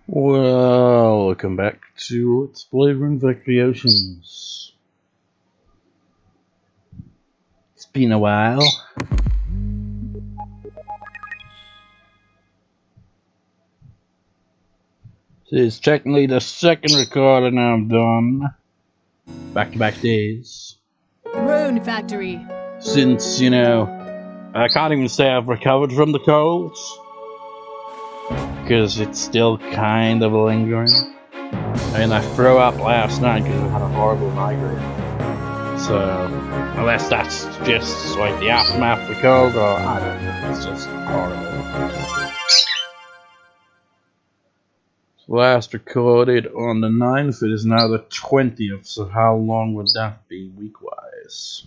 Well, welcome back to Let's Play Rune Oceans. It's been a while. This is technically the second recording I've done. Back-to-back days. Rune Factory. Since, I can't even say I've recovered from the colds. Because it's still kind of lingering. I mean, I threw up last night because I had a horrible migraine. So, unless that's just like the aftermath of the cold, or I don't know, it's just horrible. Last recorded on the 9th, it is now the 20th, so how long would that be week-wise?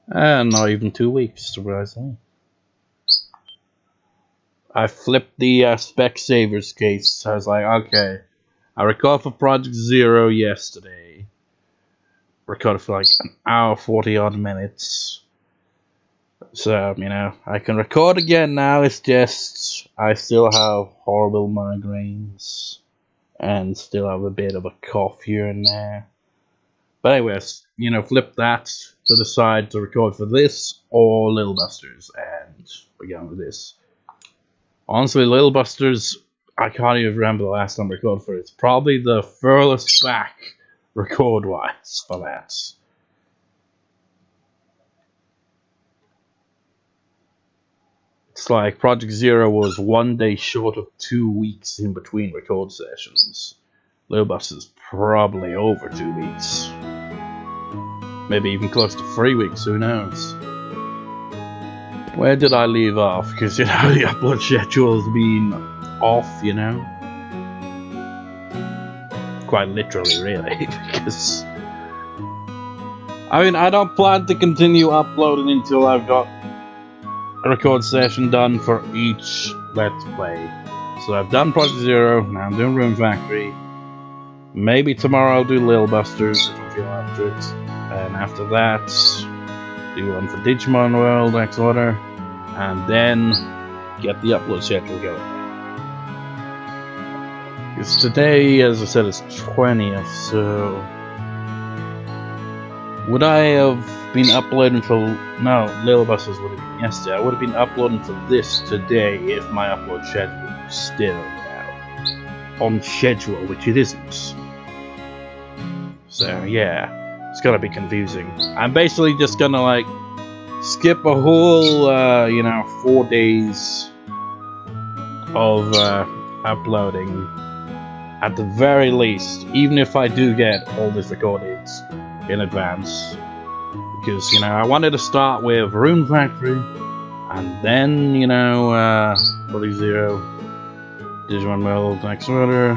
Not even 2 weeks, surprisingly. I flipped the Specsavers case. I was like, okay, I recorded for Project Zero yesterday. Recorded for like an hour, 40 odd minutes. So, I can record again now. It's just I still have horrible migraines and still have a bit of a cough here and there. But anyways, flip that to the side to record for this or Little Busters, and we're going with this. Honestly, Little Busters, I can't even remember the last time I recorded for it. It's probably the furthest back record-wise for that. It's like Project Zero was 1 day short of 2 weeks in between record sessions. Little Busters probably over 2 weeks. Maybe even close to 3 weeks, who knows? Where did I leave off? Because, the upload schedule's been off, Quite literally, really, because... I don't plan to continue uploading until I've got a record session done for each Let's Play. So I've done Project Zero, now I'm doing Rune Factory. Maybe tomorrow I'll do Little Busters if I feel after it. And after that, do one for Digimon World, X Order, and then get the upload schedule going. Because today, as I said, is 20th, so... Would I have been uploading for... No, Little Busters would have been yesterday. I would have been uploading for this today if my upload schedule was still on schedule, which it isn't. So, yeah. It's gonna be confusing. I'm basically just gonna, skip a whole, 4 days of uploading. At the very least, even if I do get all this recorded in advance. Because, I wanted to start with Rune Factory, and then, Project Zero, Digimon World, X Order,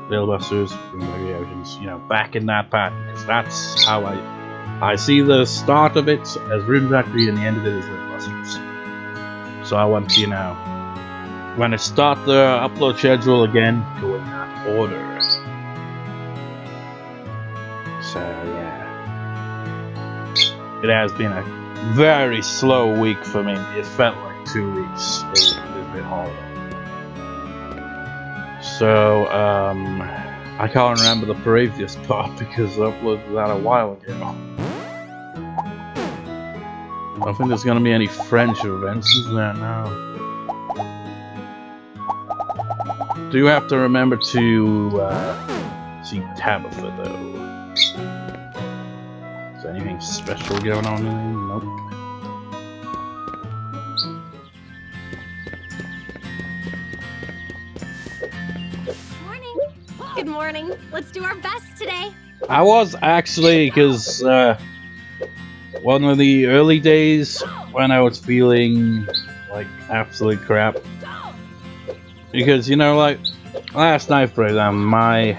Little Busters, Rune Oceans, back in that pattern, because that's how I see the start of it as Rune Factory and the end of it as Little Busters. So I want to, when I start the upload schedule again, go in that order. So yeah, it has been a very slow week for me. It felt like 2 weeks. It was a bit horrible. So I can't remember the previous part because I uploaded that a while ago. I don't think there's gonna be any friendship events, is there? No. Do have to remember to see Tabitha though. Is there anything special going on here? Nope. Morning. Good morning. Let's do our best today. I was actually, because one of the early days when I was feeling like absolute crap. Because, last night, for example, my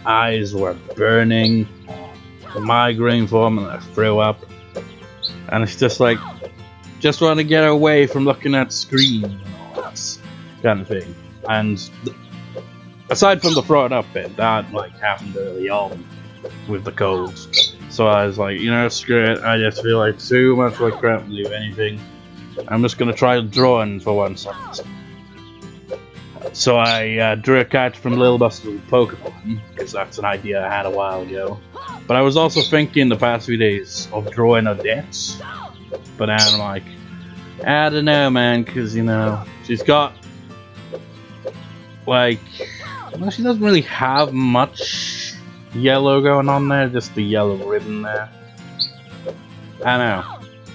eyes were burning, the migraine form, and I threw up. And it's just like, just want to get away from looking at screen and all that kind of thing. And aside from the throwing up bit, that happened early on with the cold. So I was like, screw it, I just feel like too much like crap to do anything. I'm just going to try drawing for 1 second. So I drew a character from Little Buster's Pokemon, because that's an idea I had a while ago. But I was also thinking the past few days of drawing Odette. But then I'm like, I don't know, man, because, you know, she's got, like, well, she doesn't really have much yellow going on there, just the yellow ribbon there. I don't know.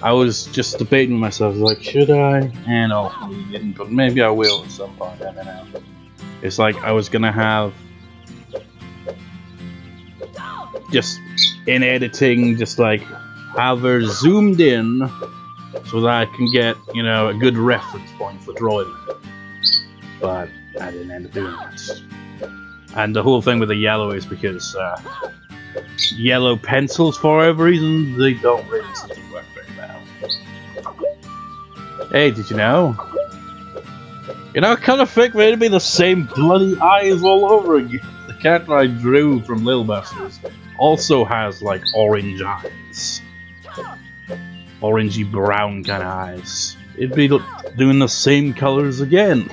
I was just debating with myself, like, should I? And ultimately didn't, but maybe I will at some point, I don't know. It's like I was gonna have, just in editing, just like, have her zoomed in, so that I can get, you know, a good reference point for drawing it. But I didn't end up doing that. And the whole thing with the yellow is because, yellow pencils, for whatever reason, they don't really seem to work very well. Hey, did you know? You know, I kind of think they'd be the same bloody eyes all over again. The character I drew from Little Busters also has, like, orange eyes. Orangey brown kind of eyes. It'd be doing the same colors again.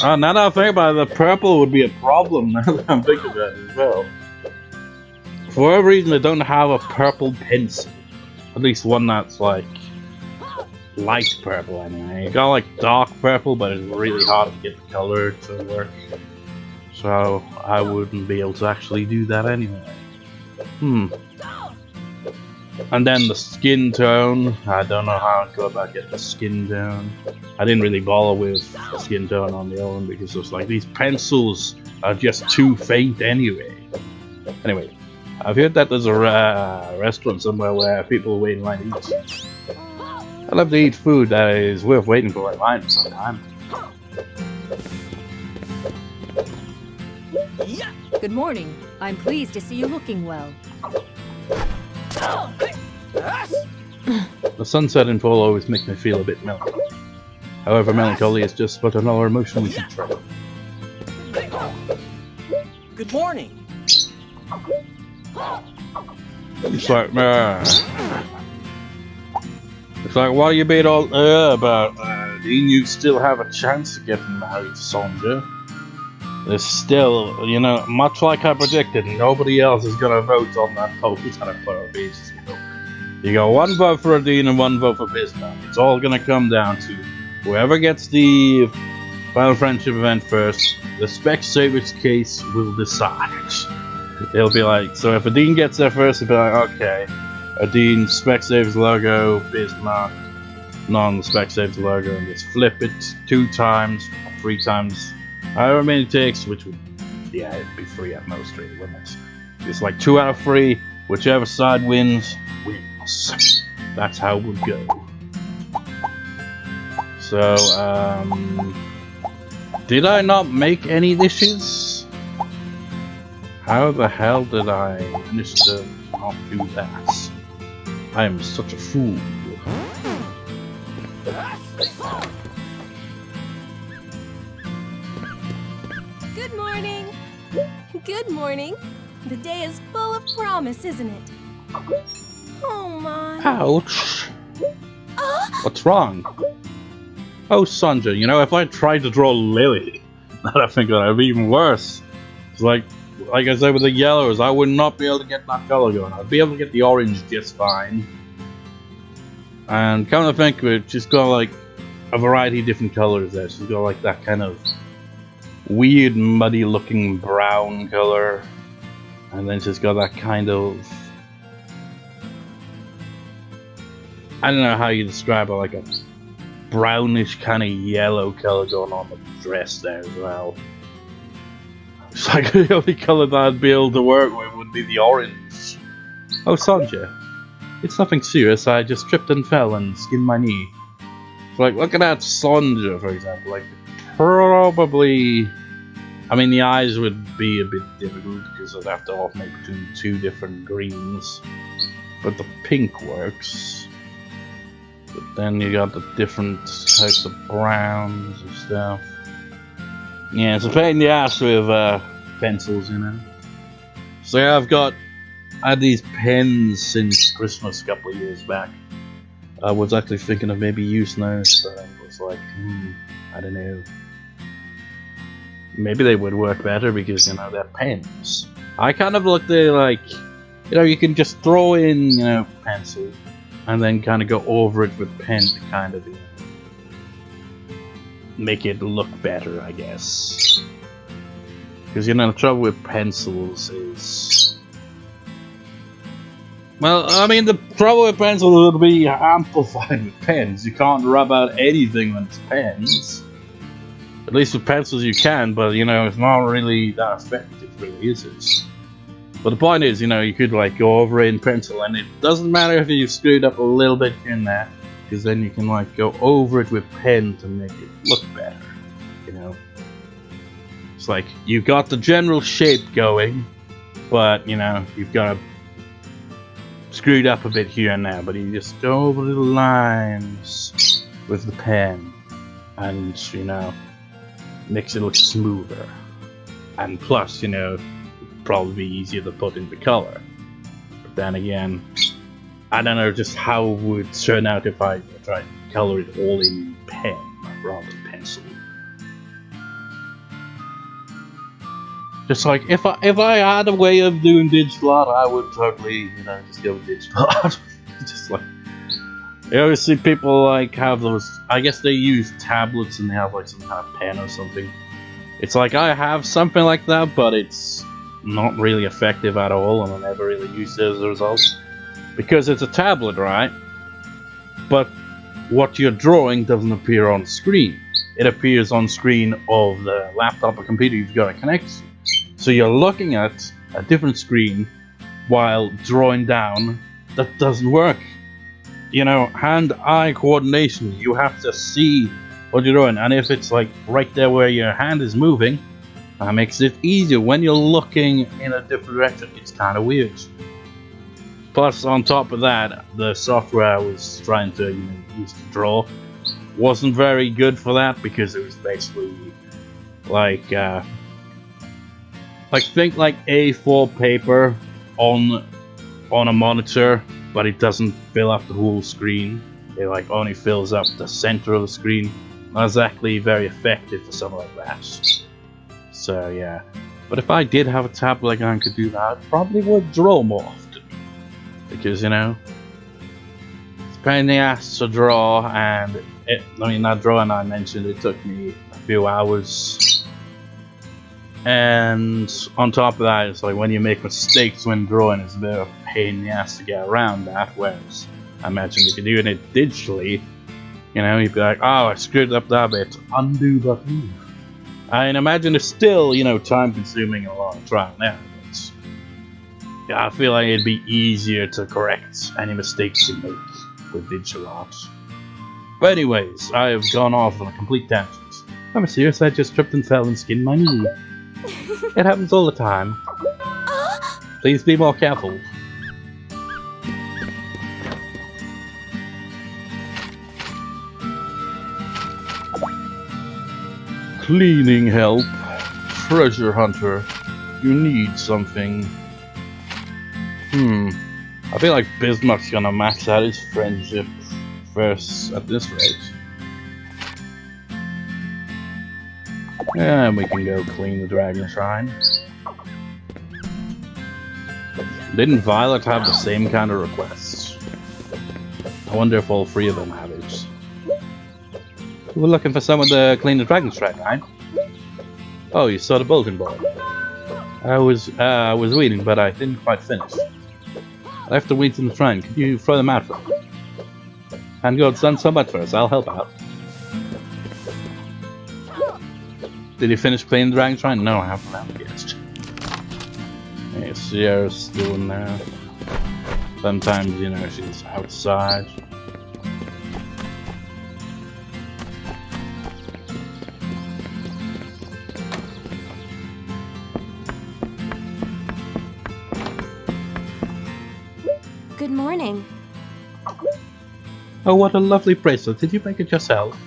Now that I think about it, the purple would be a problem now that I'm thinking about it as well. For whatever reason, they don't have a purple pencil. At least one that's like light purple anyway. You got like dark purple, but it's really hard to get the color to work. So I wouldn't be able to actually do that anyway. And then the skin tone. I don't know how I'd go about getting the skin tone. I didn't really bother with the skin tone on the own because it was like these pencils are just too faint anyway. Anyway, I've heard that there's a restaurant somewhere where people wait in line to eat. I love to eat food that is worth waiting for in line for some time. Good morning. I'm pleased to see you looking well. The sunset in fall always makes me feel a bit melancholy. However, melancholy is just but another emotion we should try. Good morning. It's like, it's like, what are you being all about? Dean, you still have a chance to get married, Sonja. There's still, you know, much like I predicted, nobody else is gonna vote on that poll that I put on basis. You got one vote for Aden and one vote for Bismark. It's all gonna come down to whoever gets the Final Friendship event first. The Specsavers case will decide. It'll be like, so if Aden gets there first, it'll be like, okay, Aden, Specsavers logo, Bismark, non Specsavers logo, and just flip it 2 times, or 3 times, however many it takes, which would, yeah, it'd be 3 at most, really, wouldn't it? It's like 2 out of 3, whichever side wins, wins. That's how it would go. So, did I not make any dishes? How the hell did I manage to not do that? I am such a fool. Good morning. Good morning. The day is full of promise, isn't it? Oh my. Ouch. What's wrong? Oh, Sonja, you know, if I tried to draw Lily, now that I think that would be even worse. It's like I said with the yellows, I would not be able to get that color going. I'd be able to get the orange just fine. And come to think of it, she's got like a variety of different colors there. She's got like that kind of weird, muddy looking brown color. And then she's got that kind of, I don't know how you describe it, like a brownish kind of yellow color going on with the dress there as well. It's like the only color that I'd be able to work with would be the orange. Oh, Sonja, it's nothing serious. I just tripped and fell and skinned my knee. So, like, look at that Sonja, for example. Like, probably, I mean, the eyes would be a bit difficult because I'd have to alternate between 2 different greens. But the pink works. But then you got the different types of browns and stuff. Yeah, it's a pain in the ass with pencils, you know. So yeah, I had these pens since Christmas a couple of years back. I was actually thinking of maybe using those, but I was like, I don't know. maybe they would work better because, you know, they're pens. I kind of looked at like, you know, you can just throw in, you know, pencil and then kind of go over it with pen to kind of, you know, make it look better, I guess. Because, you know, the trouble with pencils is... Well, I mean, the trouble with pencils would be amplified with pens. You can't rub out anything when it's pens. At least with pencils you can, but, you know, it's not really that effective, really, is it? But the point is, you know, you could, like, go over it in pencil, and it doesn't matter if you've screwed up a little bit in there, because then you can, like, go over it with pen to make it look better, you know? It's like, you've got the general shape going, but, you know, you've got to screwed up a bit here and there, but you just go over little lines with the pen, and, you know, makes it look smoother. And plus, you know, it'd probably be easier to put into color. But then again, I don't know just how it would turn out if I tried to color it all in pen rather than pencil. Just like, if I had a way of doing digital art, I would totally, you know, just go with digital art. Just like, you always see people like have those, I guess they use tablets and they have like some kind of pen or something. It's like, I have something like that, but it's not really effective at all, and I never really used it as a result. Because it's a tablet, right? But what you're drawing doesn't appear on screen. It appears on screen of the laptop or computer you've got to connect to. So you're looking at a different screen while drawing down. That doesn't work. You know, hand-eye coordination, you have to see what you're doing. And if it's like right there where your hand is moving, that makes it easier. When you're looking in a different direction, it's kind of weird. Plus, on top of that, the software I was trying to use to draw wasn't very good for that, because it was basically like think like A4 paper on a monitor, but it doesn't fill up the whole screen. It like only fills up the center of the screen. Not exactly very effective for something like that. So yeah, but if I did have a tablet and could do that, I probably would draw more often, because, you know, it's a pain in the ass to draw, and that drawing I mentioned, it took me a few hours. And on top of that, it's like when you make mistakes when drawing, it's a bit of a pain in the ass to get around that. Whereas I imagine if you're doing it digitally, you know, you'd be like, oh, I screwed up that bit, undo that move. I imagine it's still, you know, time consuming and a lot of trial and error, but yeah, I feel like it'd be easier to correct any mistakes you make with digital art. But anyways, I have gone off on a complete tangent. I'm serious, I just tripped and fell and skinned my knee. It happens all the time. Please be more careful. Cleaning help. Treasure hunter. You need something. I feel like Bismarck's gonna max out his friendship first at this rate. And we can go clean the dragon shrine. Didn't Violet have the same kind of requests? I wonder if all three of them have it. We're looking for someone to clean the dragon shrine, right? Oh, you saw the bulletin board. I was reading, but I didn't quite finish. I left the weeds in the shrine. Could you throw them out for me? And God's done so much for us. I'll help out. Did you finish cleaning the dragon shrine? No, I haven't found it yet. Yeah, Sierra's still in there. Sometimes, you know, she's outside. Good morning. Oh, what a lovely bracelet. Did you make it yourself?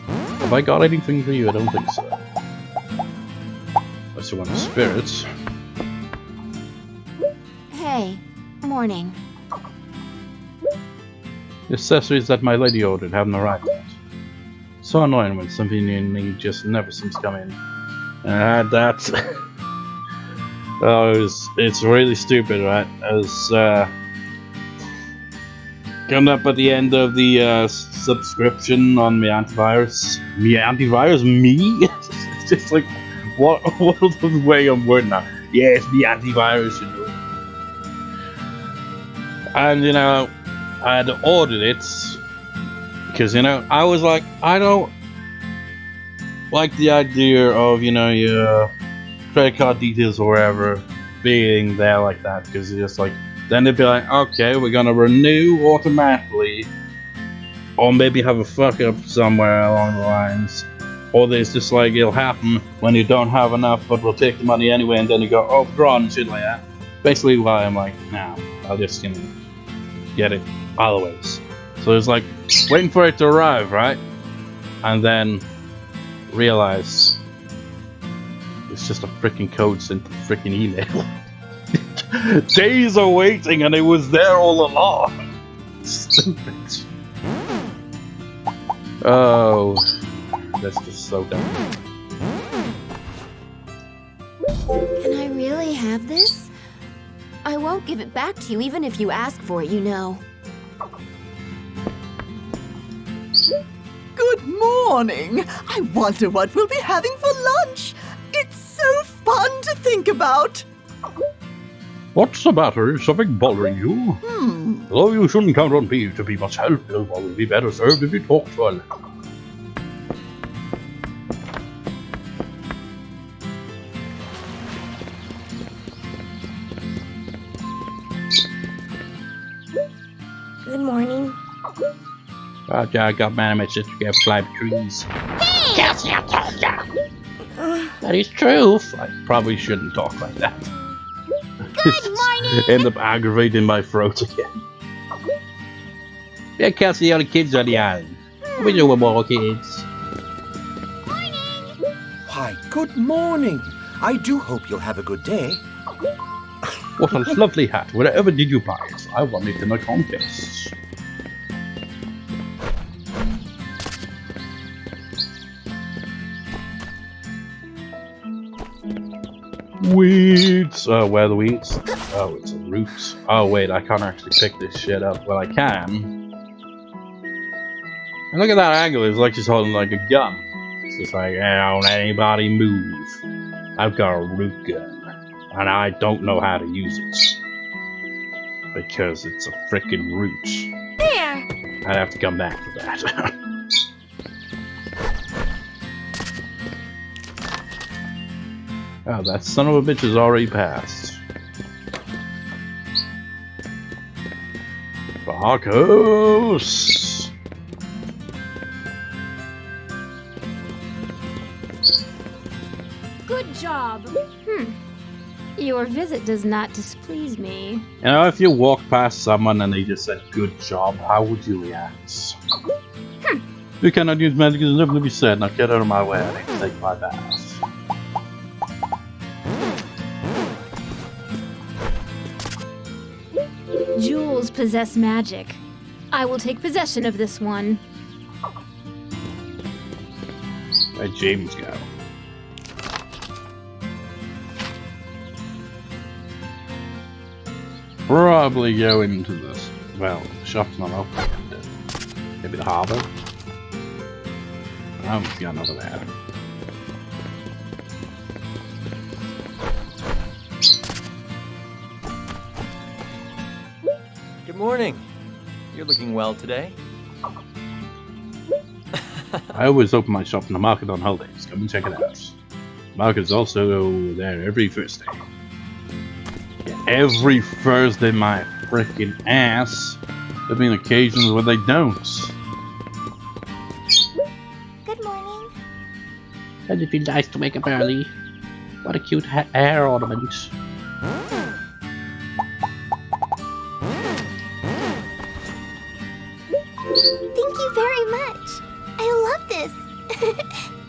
Have I got anything for you? I don't think so. Unless you want spirits. Hey, morning. The accessories that my lady ordered haven't arrived yet. So annoying when something you need just never seems to come in. And I had that. Oh, it's really stupid, right? I was coming up at the end of the subscription on my antivirus. Me antivirus? Me? It's just like, what the way I'm wording that? Yeah, it's me antivirus, you know. And, you know, I had ordered it because, you know, I was like, I don't like the idea of, you know, your credit card details or whatever being there like that, because it's just like, then they'd be like, okay, we're gonna renew automatically, or maybe have a fuck up somewhere along the lines, or there's just like, it'll happen when you don't have enough, but we'll take the money anyway, and then you go, oh, drawn and shit like that. Basically why I'm like, nah, I'll just, you know, get it other ways. So it's like waiting for it to arrive, right? And then realize it's just a freaking code sent to freaking email. Days of waiting, and it was there all along. Stupid. Oh, that's just so dumb. Can I really have this? I won't give it back to you even if you ask for it, you know. Good morning. I wonder what we'll be having for lunch. It's so fun to think about. What's the matter? Is something bothering you? Though you shouldn't count on me to be much help, you'll probably be better served if you talk to her. Good morning. I got mad at my sister to climb trees. Kelsey, I told ya! That is true. I probably shouldn't talk like that. Good morning! End up aggravating my throat again. Yeah, Kelsey, the other kids on the island. We know we're more kids. Why, good morning. I do hope you'll have a good day. What a lovely hat. Wherever did you buy it? I won it in a contest. Weeds! Where are the weeds? Oh, it's a root. Oh, wait, I can't actually pick this shit up. Well, I can. And look at that angle. It's like she's holding like a gun. It's just like, don't anybody move. I've got a root gun. And I don't know how to use it. Because it's a frickin' root. There! I'd have to come back for that. Oh, that son of a bitch has already passed. Marcos! Good job. Your visit does not displease me. You know, if you walk past someone and they just said, good job, how would you react? You cannot use magic, there's nothing to be said. Now get out of my way, I need to take my bath. Jewels possess magic. I will take possession of this one. Where'd James go? Probably go into this. Well, the shop's not open. Maybe the harbour? Oh, it's got another there. Good morning. You're looking well today. I always open my shop in the market on holidays. Come and check it out. The market's also there every Thursday. Yeah, every Thursday, my freaking ass. There've been occasions where they don't. Good morning. Does it feel nice to wake up early? What a cute hair ornament. Thank you very much. I love this.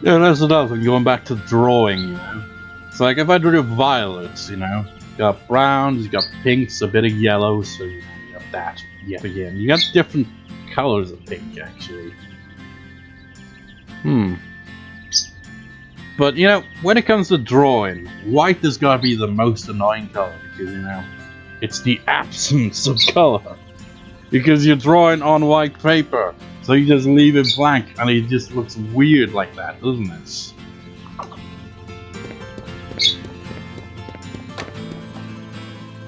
Yeah, that's another thing, going back to drawing, you know. It's like if I drew violets, you know. You got browns, you got pinks, a bit of yellow, so you have that yet again. You got different colors of pink, actually. But you know, when it comes to drawing, white has got to be the most annoying color because you know, it's the absence of color. Because you're drawing on white paper, so you just leave it blank, and it just looks weird like that, doesn't it?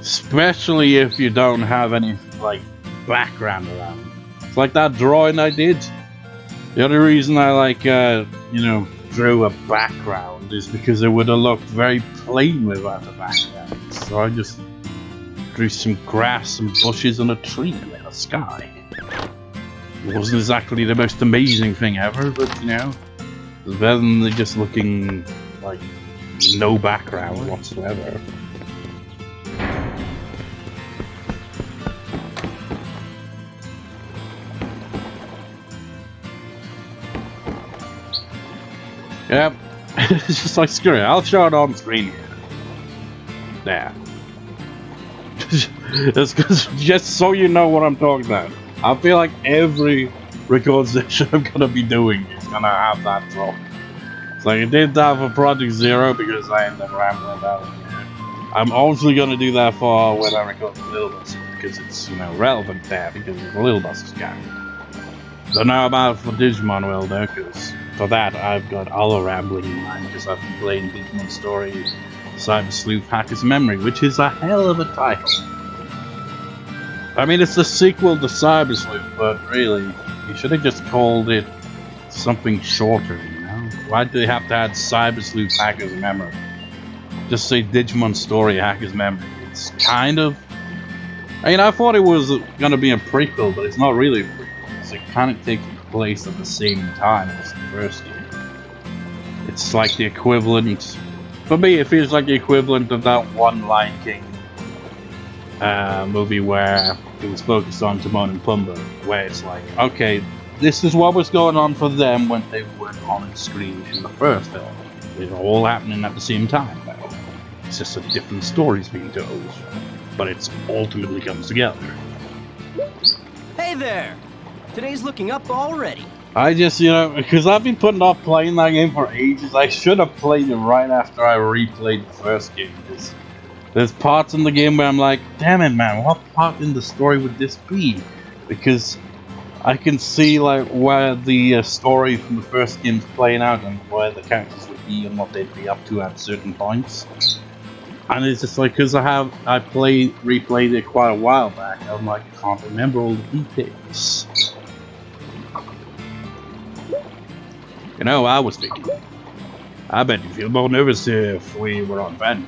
Especially if you don't have any like background around. It's like that drawing I did. The other reason I like, you know, drew a background is because it would have looked very plain without a background. So I just drew some grass, some bushes, and a tree in the sky. It wasn't exactly the most amazing thing ever, but you know, it was better than just looking like no background whatsoever. Yep, it's just like, screw it, I'll show it on screen here. There. Just so you know what I'm talking about. I feel like every record session I'm gonna be doing is gonna have that drop. It's like I did that for Project Zero because I ended up rambling about it. I'm obviously gonna do that for when I record the Little Bus because it's, you know, relevant there because it's the Little Bus gang. Don't know about for Digimon World though, because for that I've got other rambling in mind because I've been playing Digimon Story Cyber Sleuth Hacker's Memory, which is a hell of a title. I mean, it's the sequel to Cyber Sleuth, but really, you should have just called it something shorter, you know? Why do they have to add Cyber Sleuth Hacker's Memory? Just say Digimon Story Hacker's Memory. It's kind of... I mean, I thought it was going to be a prequel, but it's not really a prequel. It kind of takes place at the same time as the first game. It's like the equivalent... For me, it feels like the equivalent of that one Lion King movie where it was focused on Timon and Pumbaa, where it's like, okay, this is what was going on for them when they weren't on screen in the first film. It's all happening at the same time. It's just a different stories being told, but it ultimately comes together. Hey there! Today's looking up already. I just, you know, because I've been putting off playing that game for ages, I should have played it right after I replayed the first game. Because there's parts in the game where I'm like, damn it, man, what part in the story would this be? Because I can see like where the story from the first game's playing out and where the characters would be and what they'd be up to at certain points. And it's just like, because I replayed it quite a while back, I'm like, I can't remember all the details. You know, I was thinking, I bet you feel more nervous if we were on bed.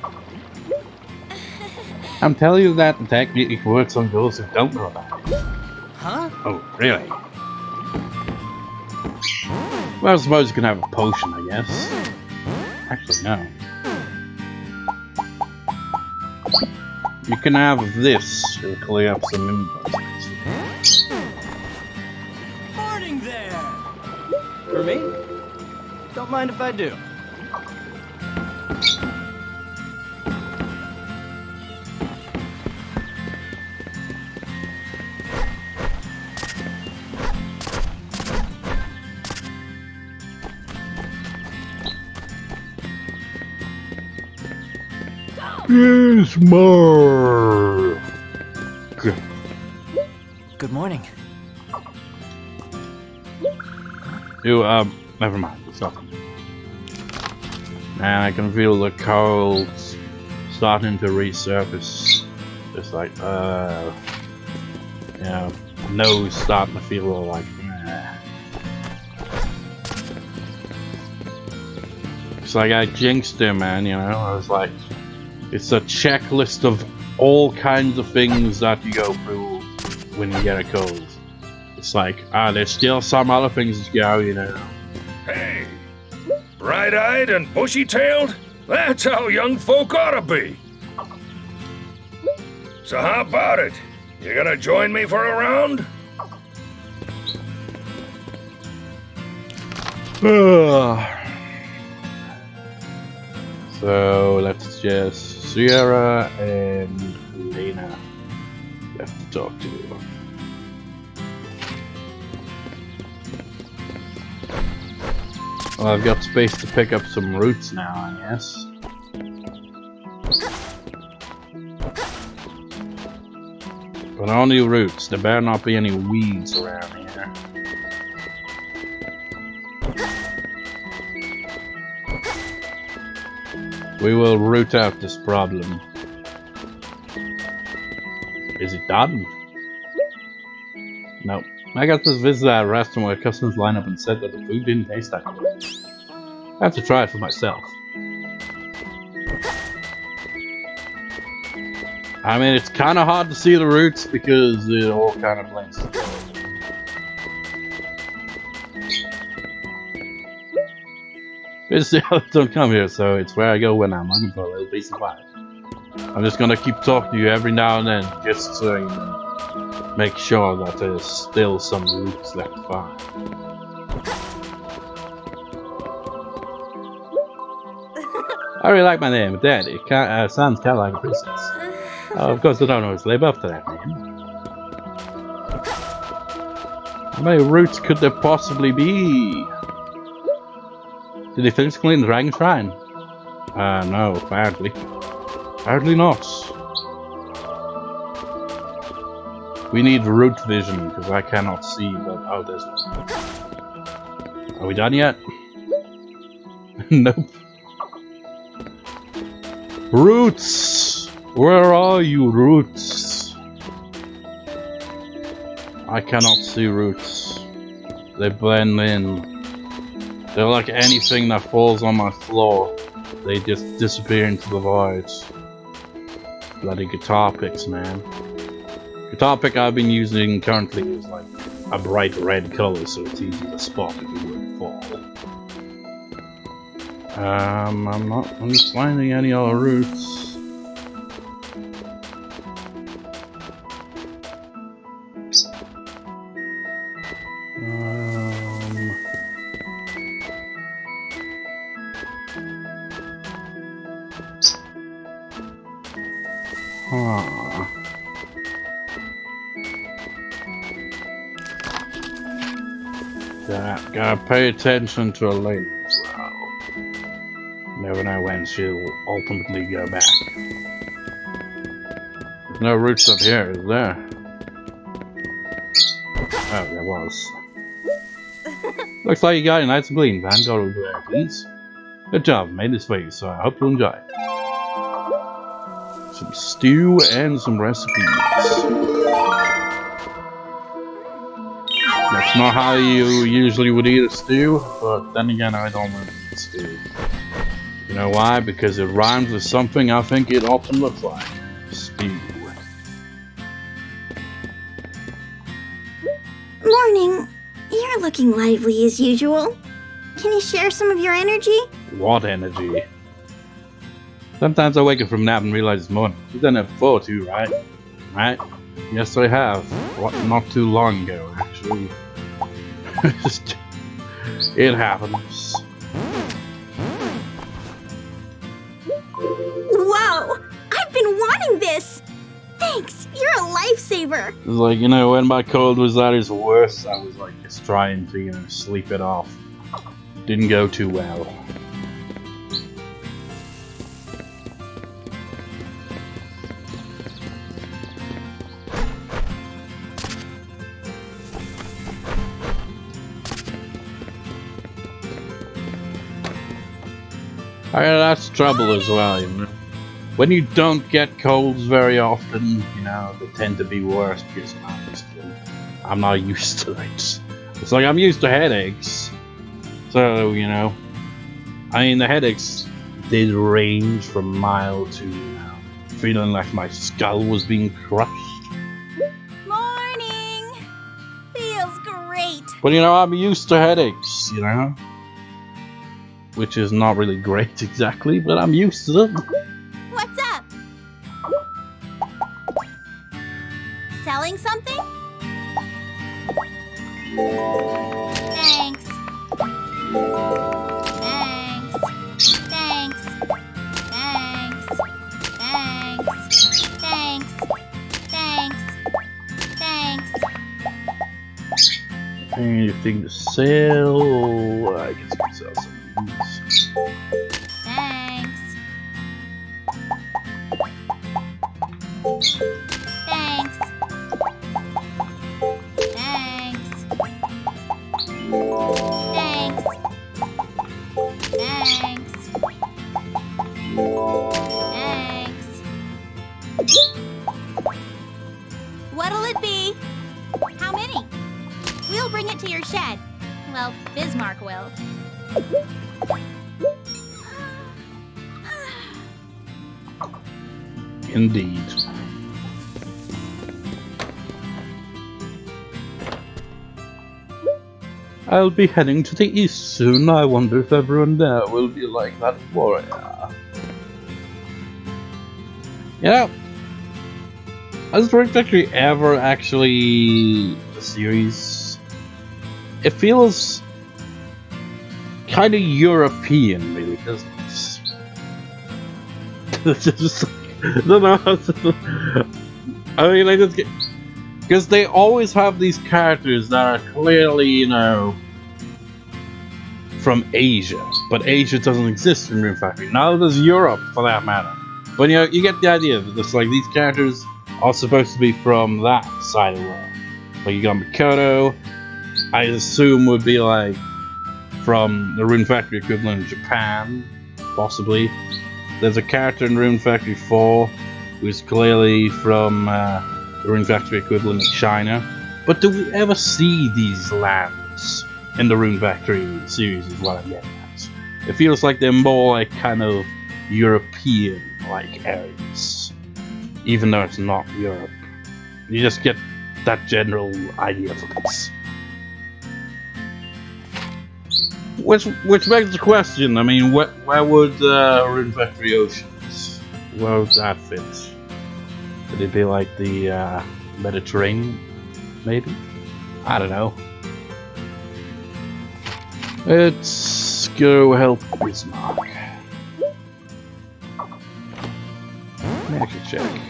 I'm telling you that the technique works on those who don't know about it. Huh? Oh, really? Well, I suppose you can have a potion, I guess. Actually, no. You can have this to clear up some inputs. Morning there! For me? Don't mind if I do. Bismark! Good morning. You, never mind, it's nothing. Man, I can feel the cold starting to resurface. Just like, you know, nose starting to feel all like, It's like I jinxed it, man, you know, I was like, it's a checklist of all kinds of things that you go through when you get a cold. It's like, there's still some other things to go, you know. Hey, bright-eyed and bushy-tailed? That's how young folk ought to be. So how about it? You gonna join me for a round? So let's just Sierra and Lena left to talk to. Well, I've got space to pick up some roots now, I guess. But only roots. There better not be any weeds around here. We will root out this problem. Is it done? Nope. I got this visit at a restaurant where customers lined up and said that the food didn't taste that good. I have to try it for myself. I mean, it's kind of hard to see the roots because it all kind of blends together. It's the don't come here, so it's where I go when I'm looking for a little piece of pie. I'm just gonna keep talking to you every now and then, just so you know, make sure that there's still some roots left to find. I really like my name, Odette. It sounds kind of like a princess. Of course, I don't always live up to that name. How many roots could there possibly be? Did they finish cleaning the Dragon Shrine? No, apparently. Apparently not. We need root vision, because I cannot see, but oh, there's one. Are we done yet? Nope. Roots! Where are you, roots? I cannot see roots. They blend in. They're like anything that falls on my floor. They just disappear into the void. Bloody guitar picks, man. Guitar pick I've been using currently is like a bright red color, so it's easy to spot if it were to fall. I'm not finding any other roots. Gotta pay attention to a lady as well. Never know when she'll ultimately go back. There's no roots up here, is there? Oh, there was. Looks like you got a nice and clean van. Go over there, please. Good job, made this for you, so I hope you enjoy it. Some stew and some recipes. That's not how you usually would eat a stew, but then again, I don't want to eat stew. You know why? Because it rhymes with something I think it ought to look like. Stew. Morning. You're looking lively as usual. Can you share some of your energy? What energy? Sometimes I wake up from a nap and realize it's morning. You've done it before too, right? Right? Yes, I have. What? Not too long ago, actually. It happens. Whoa! I've been wanting this! Thanks! You're a lifesaver! It's like, you know, when my cold was at its worst, I was like just trying to, you know, sleep it off. Didn't go too well. That's trouble as well, you know. When you don't get colds very often, you know, they tend to be worse because I'm not used to it. It's like I'm used to headaches. So, you know, I mean, the headaches did range from mild to, you know, feeling like my skull was being crushed. Morning! Feels great. But, you know, I'm used to headaches, you know. Which is not really great exactly, but I'm used to them. What's up? Selling something? Thanks. Thanks. Thanks. Thanks. Thanks. Thanks. Thanks. Thanks. And anything to sell? I guess we sell some of these. Thanks. Thanks. Thanks. Thanks. Thanks. Thanks. What'll it be? How many? We'll bring it to your shed. Well, Bismark will. Indeed. I'll be heading to the east soon. I wonder if everyone there will be like that warrior. Yeah. Has Rune Factory ever actually a series? It feels kind of European, really, doesn't it? It's just, I don't know. I mean, I just get, because they always have these characters that are clearly, you know, from Asia, but Asia doesn't exist in Rune Factory. Now there's Europe, for that matter. But you know, you get the idea that it's like these characters are supposed to be from that side of the world. Like you got Mikoto, I assume would be like from the Rune Factory equivalent in Japan, possibly. There's a character in Rune Factory 4 who's clearly from the Rune Factory equivalent in China. But do we ever see these lands in the Rune Factory series is what I'm getting at. It feels like they're more like kind of European-like areas. Even though it's not Europe. You just get that general idea from this. Which begs the question, I mean, where would Rune Factory Oceans, where would that fit? Would it be like the Mediterranean, maybe? I don't know. Let's go help Bismark. Let me actually check.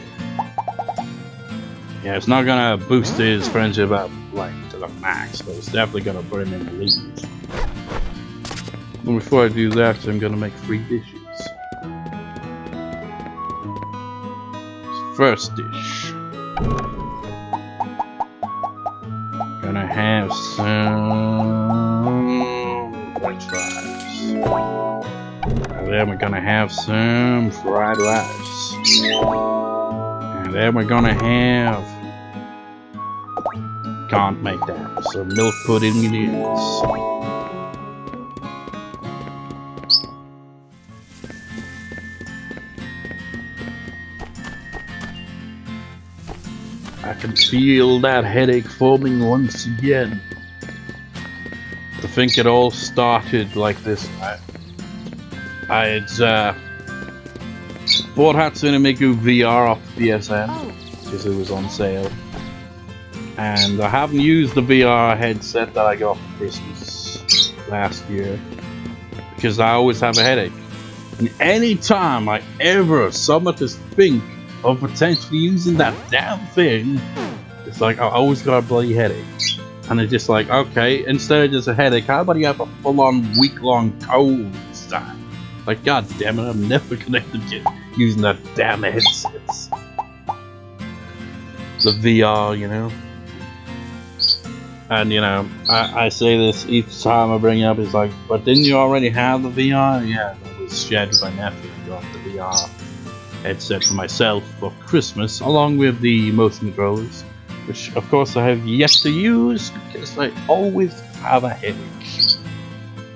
Yeah, it's not gonna boost his friendship up like to the max, but it's definitely gonna put him in the lead. And before I do that, I'm gonna make 3 dishes. First dish. Gonna have some French fries. And then we're gonna have some fried rice. And then we're gonna have... Can't make that. So milk pudding it is. I can feel that headache forming once again. To think it all started like this. I had bought Hatsune Miku VR off PSN because it was on sale. And I haven't used the VR headset that I got for Christmas last year. Because I always have a headache. And any time I ever summon to think of potentially using that damn thing, it's like I always got a bloody headache. And it's just like, okay, instead of just a headache, how about you have a full-on week-long cold this time? Like, god damn it, I'm never connected to using that damn headset. The VR, you know. And you know, I say this each time I bring it up, it's like, but didn't you already have the VR? Yeah, that was shared with my nephew. I got the VR headset for myself for Christmas, along with the motion controllers, which of course I have yet to use because I always have a headache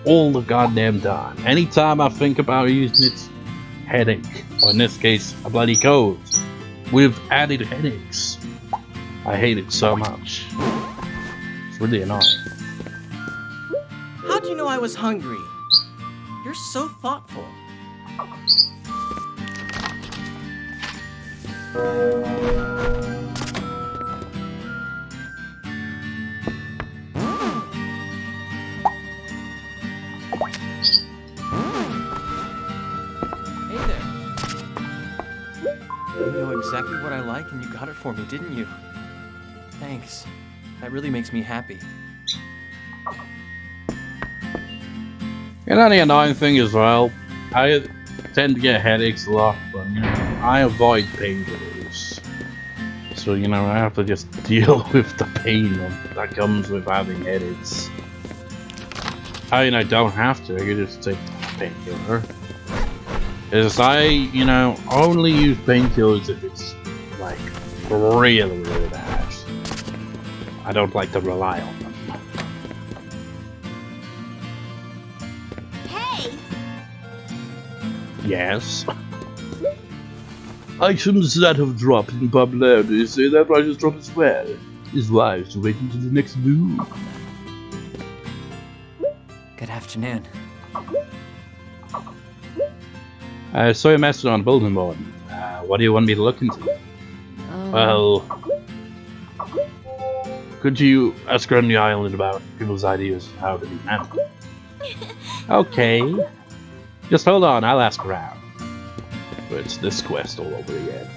all the goddamn time. Anytime I think about using it, headache, or in this case a bloody cold with added headaches. I hate it so much. It's really annoying. How'd you know I was hungry? You're so thoughtful. Hey there. You know exactly what I like and you got it for me, didn't you? Thanks. That really makes me happy. And then the annoying thing as well, I tend to get headaches a lot, but you know, I avoid painkillers. So you know, I have to just deal with the pain that comes with having headaches. I mean, I don't have to. I can just take a painkiller. Because I, you know, only use painkillers if it's like really, really bad. I don't like to rely on them. Hey! Yes. Items that have dropped in popularity say that prices drop as well. It's wise to wait until the next move. Good afternoon. I saw your message on bulletin board. What do you want me to look into? Well, could you ask around the island about people's ideas of how to be manly? Okay. Just hold on, I'll ask around. But it's this quest all over again.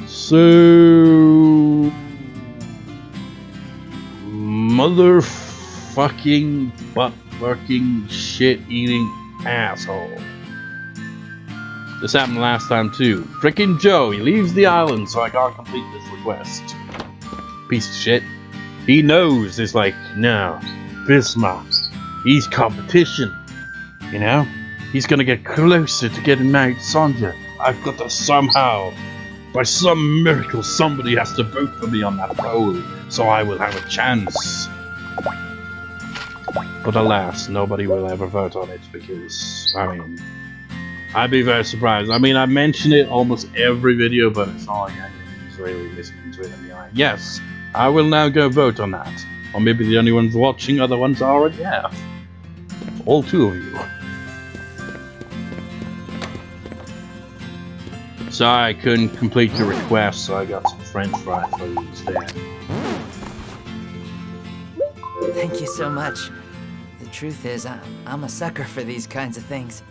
So... motherfucking butt-fucking shit-eating asshole. This happened last time too. Frickin' Joe, he leaves the island so I can't complete this request. Piece of shit. He knows, it's like, no, Bismark, he's competition. You know? He's gonna get closer to getting married to Sonja. I've got to somehow, by some miracle, somebody has to vote for me on that poll, so I will have a chance. But alas, nobody will ever vote on it because, I mean, I'd be very surprised. I mean, I mention it almost every video, but it's not like anyone's really listening to it and be like, yes, I will now go vote on that. Or maybe the only ones watching are the ones I already have. All two of you. Sorry I couldn't complete your request, so I got some french fries for you instead. Thank you so much. The truth is, I'm a sucker for these kinds of things.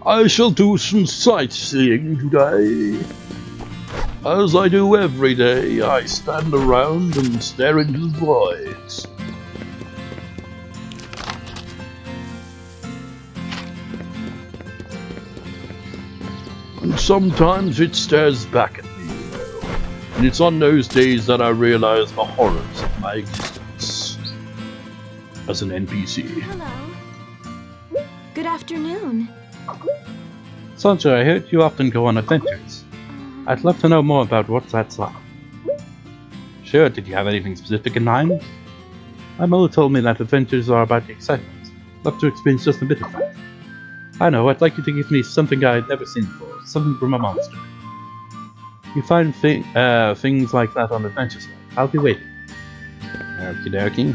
I shall do some sightseeing today. As I do every day, I stand around and stare into the void. And sometimes it stares back at me, you know. And it's on those days that I realize the horrors of my existence as an NPC. Hello. Good afternoon. Sonja, I heard you often go on adventures. I'd love to know more about what that's like. Sure, did you have anything specific in mind? My mother told me that adventures are about the excitement. Love to experience just a bit of that. I know, I'd like you to give me something I'd never seen before, something from a monster. You find things like that on adventures. I'll be waiting. Okie dokie.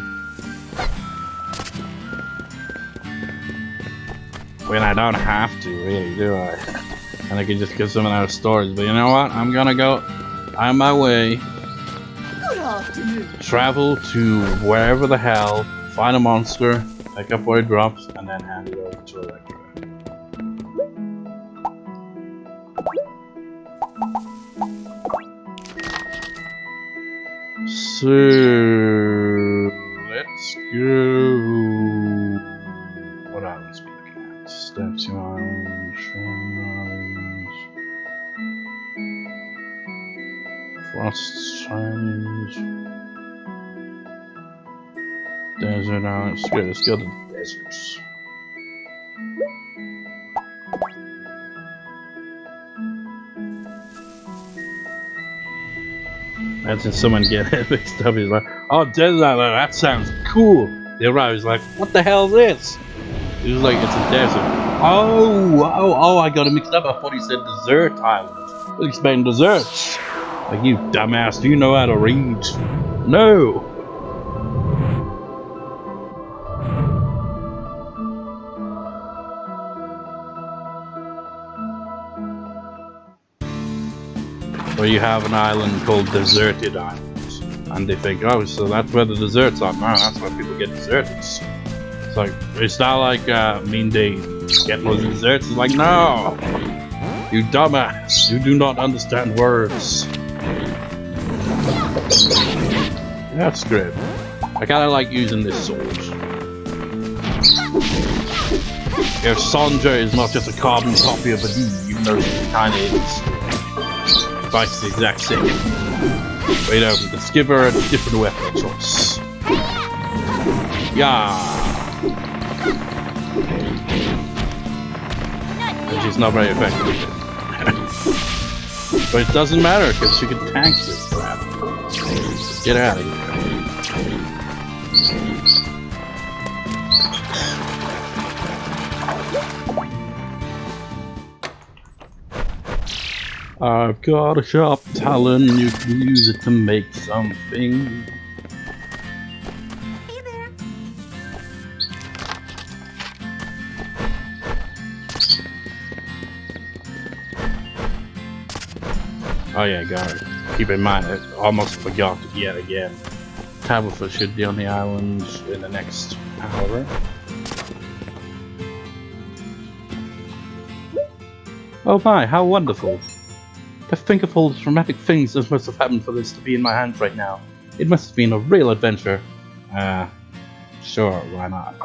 Well, I don't have to, really, do I? And I can just get some of those stories, but you know what? I'm gonna go on my way. Good afternoon. Travel to wherever the hell, find a monster, pick up where it drops, and then hand it over to Electra. So let's go. What islands we looking at? Statue Island, Shrine Island, Frost Island, Desert Island. Let's go to the deserts. Imagine someone get it mixed up. He's like, oh, Desert Island, that sounds cool. They arrive, he's like, what the hell is this? He's like, it's a desert. Oh, I got it mixed up. I thought he said desert island. He's explaining desserts. Like, you dumbass, do you know how to read? No. Where you have an island called Deserted Island. And they think, oh, so that's where the desserts are. No, that's where people get desserts. It's like, it's not like, mean they get loads of desserts. It's like, no! You dumbass! You do not understand words. That's good. I kinda like using this sword. If Sandra is not just a carbon copy of Aden, even though she kinda is. Fights the exact same. Wait up, let's give her a different weapon choice. Yeah. Which is not very effective. But it doesn't matter because she can tank this crap. Get out of here. I've got a sharp talon, you can use it to make something. Hey there. Oh yeah, got it. Keep in mind, I almost forgot yet again. Tabitha should be on the island in the next hour. Oh my, how wonderful. To think of all the dramatic things that must have happened for this to be in my hands right now. It must have been a real adventure. Sure, why not?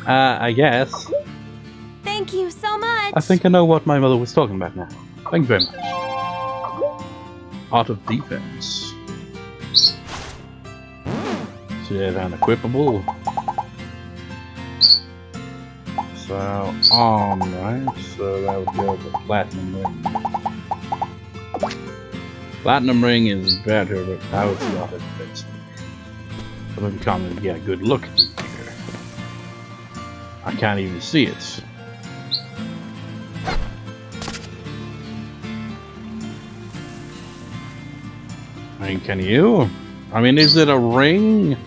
I guess. Thank you so much. I think I know what my mother was talking about now. Thank you very much. Art of Defense. So yeah, then equipable. So, arm, right? So that would go with the platinum ring. Platinum ring is better, but that was the Art of Defense. So we can't get a good look at it here. I can't even see it. I mean, can you? I mean, is it a ring?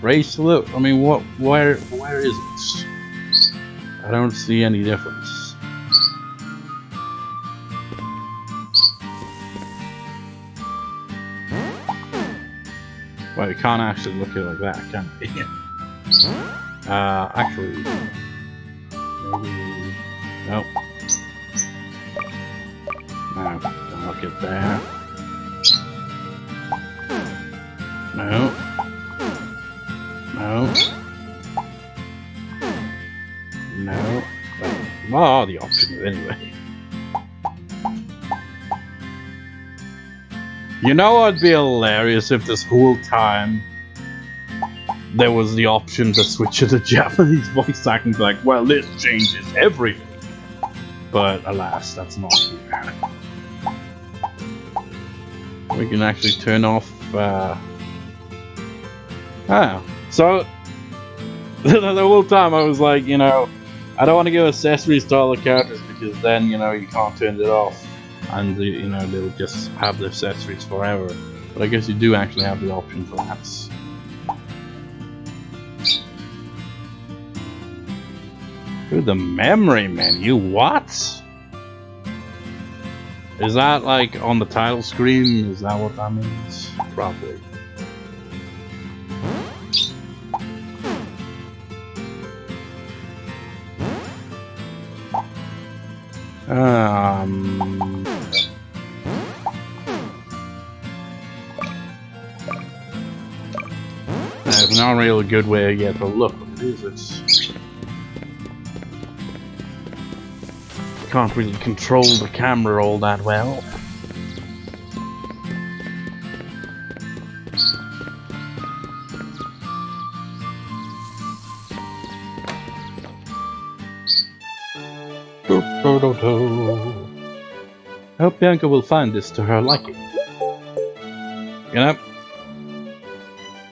Bracelet? I mean, what? Where is it? I don't see any difference. Well, you can't actually look at it like that, can you? Actually, maybe. Nope. No, don't look at that. No. No. No. What are the options anyway? You know what'd be hilarious if this whole time there was the option to switch to the Japanese voice acting, like, well, this changes everything. But alas, that's not here. We can actually turn off. So the whole time I was like, you know, I don't want to give accessories to all the characters because then, you know, you can't turn it off and, you know, they'll just have the accessories forever. But I guess you do actually have the option for that. Through the memory menu, what? Is that like on the title screen? Is that what that means? Probably. There's not really a good way yet to look at it. Can't really control the camera all that well. I hope Bianca will find this to her liking. You know,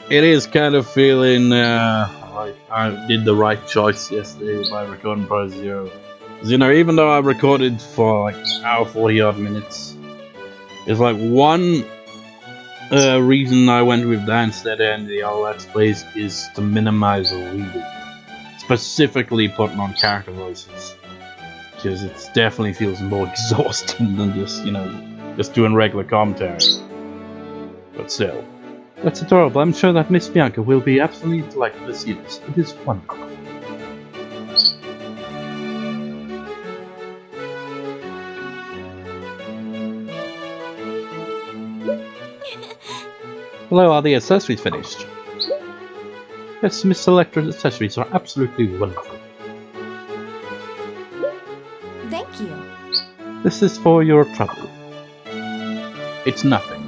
it is kind of feeling like I did the right choice yesterday by recording Pro Zero. You know, even though I recorded for like an hour 40 odd minutes, it's like one reason I went with that instead of ending the all Let's Plays is to minimize the reading. Specifically putting on character voices. Because it definitely feels more exhausting than just, you know, just doing regular commentary. But still, that's adorable. I'm sure that Miss Bianca will be absolutely delighted to see this. It is wonderful. Hello, are the accessories finished? Yes, Miss Selector's accessories are absolutely wonderful. Thank you. This is for your trouble. It's nothing.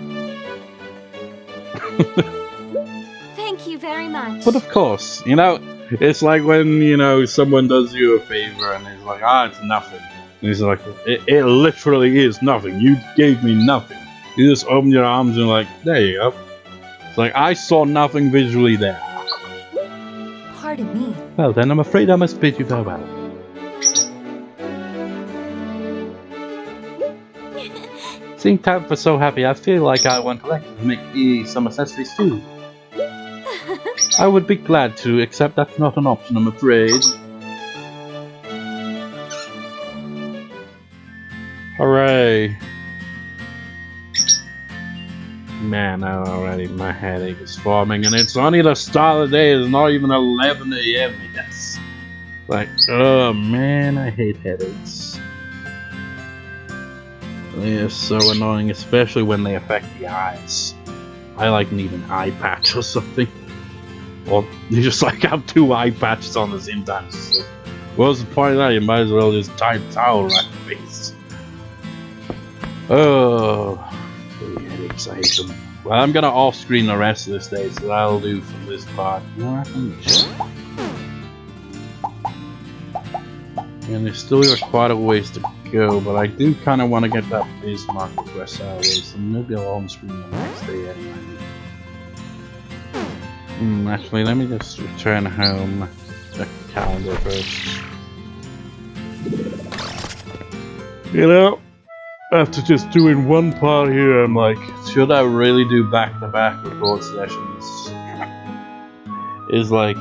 Thank you very much. But of course, you know, it's like when, you know, someone does you a favor and it's like, ah, it's nothing. And he's like, it literally is nothing. You gave me nothing. You just open your arms and like, there you go. It's like, I saw nothing visually there. Pardon me. Well then, I'm afraid I must bid you farewell. Seeing Tabitha so happy, I feel like I want to make me some accessories too. I would be glad to, except that's not an option, I'm afraid. Hooray! Man, already my headache is forming, and it's only the start of the day. It's not even 11 a.m. yet. Like, oh man, I hate headaches. They're so annoying, especially when they affect the eyes. I like need an eye patch or something. Or you just like have 2 eye patches on the same time. So, what's the point of that? You might as well just tie a towel around your face. Oh, the headaches, I hate them. Well, I'm gonna off-screen the rest of this day, so that'll do for this part. And there's still quite a ways to go, but I do kind of want to get that Bismark request out of the way, so maybe I'll on-screen the next day anyway. Actually, let me just return home, check the calendar first. You know, after just doing one part here, I'm like, should I really do back-to-back record sessions? It's like,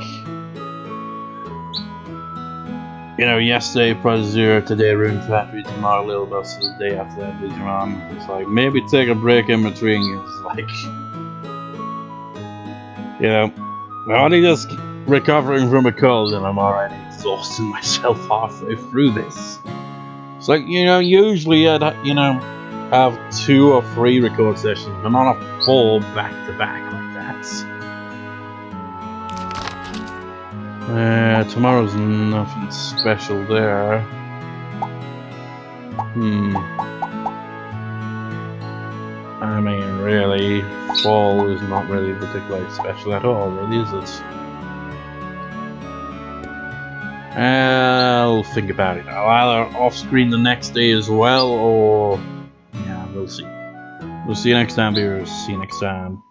you know, yesterday Project Zero, today Rune Factory, tomorrow Little Bus, the day after that Bismark. It's like, maybe take a break in between. It's like, you know, I'm only just recovering from a cold and I'm already exhausting myself halfway through this. It's like, you know, usually I'd, you know, have 2 or 3 record sessions, but not a full back-to-back like that. Tomorrow's nothing special there. I mean, really, fall is not really particularly special at all, really, is it? I'll think about it. I'll either off-screen the next day as well, or... yeah, we'll see. We'll see you next time, viewers. See you next time.